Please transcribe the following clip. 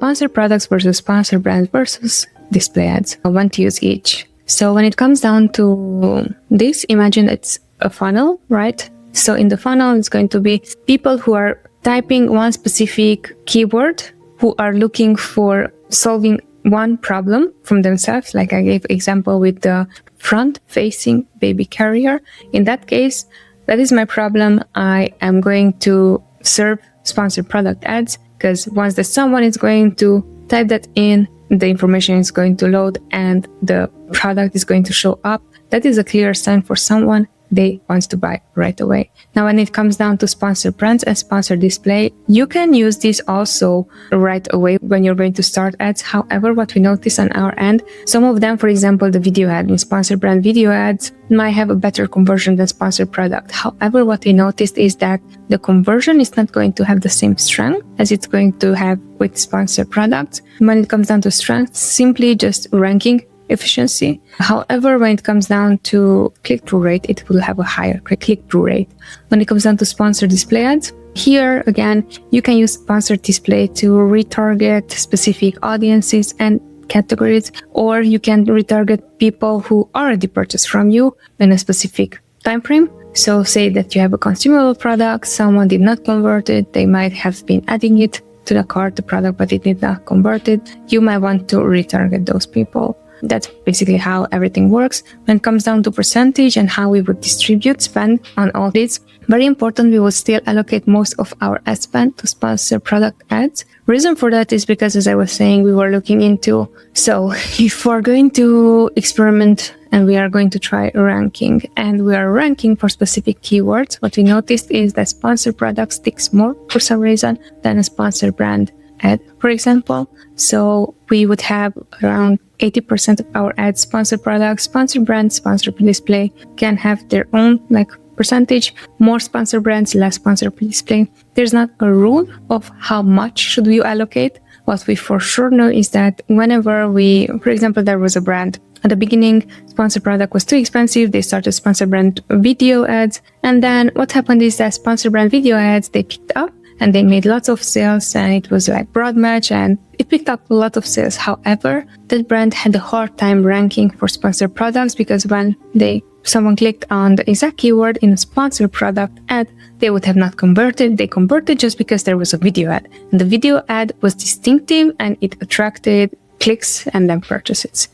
sponsored products versus sponsored brands versus display ads. I want to use each. So when it comes down to this, imagine it's a funnel, right? So in the funnel, it's going to be people who are typing one specific keyword, who are looking for solving one problem from themselves. Like I gave example with the front-facing baby carrier. In that case, that is my problem. I am going to serve sponsored product ads, because once that someone is going to type that in, the information is going to load and the product is going to show up. That is a clear sign for someone they wants to buy right away. Now, when it comes down to sponsored brands and sponsored display, you can use this also right away when you're going to start ads. However, what we notice on our end, some of them, for example, the video ad in sponsored brand video ads might have a better conversion than sponsored product. However, what we noticed is that the conversion is not going to have the same strength as it's going to have with sponsored products. When it comes down to strength, simply just ranking efficiency. However, when it comes down to click-through rate, it will have a higher click-through rate. When it comes down to sponsored display ads, here again, you can use sponsored display to retarget specific audiences and categories, or you can retarget people who already purchased from you in a specific time frame. So say that you have a consumable product, someone did not convert it, they might have been adding it to the cart, the product, but it did not convert it. You might want to retarget those people. That's basically how everything works. When it comes down to percentage and how we would distribute spend on all this, very important, we will still allocate most of our ad spend to sponsor product ads. Reason for that is because, as I was saying, we were looking into, so if we're going to experiment and we are going to try ranking, and we are ranking for specific keywords, what we noticed is that sponsored product sticks more for some reason than a sponsored brand ad, for example. So we would have around 80% of our ads sponsored products, sponsored brands, sponsored display can have their own percentage, more sponsored brands, less sponsored display. There's not a rule of how much should we allocate. What we for sure know is that whenever we, for example, there was a brand at the beginning, sponsored product was too expensive, they started sponsored brand video ads, and then what happened is that sponsored brand video ads, they picked up and they made lots of sales, and it was like broad match and it picked up a lot of sales. However, that brand had a hard time ranking for sponsored products, because when someone clicked on the exact keyword in a sponsored product ad, they would have not converted. They converted just because there was a video ad, and the video ad was distinctive and it attracted clicks and then purchases.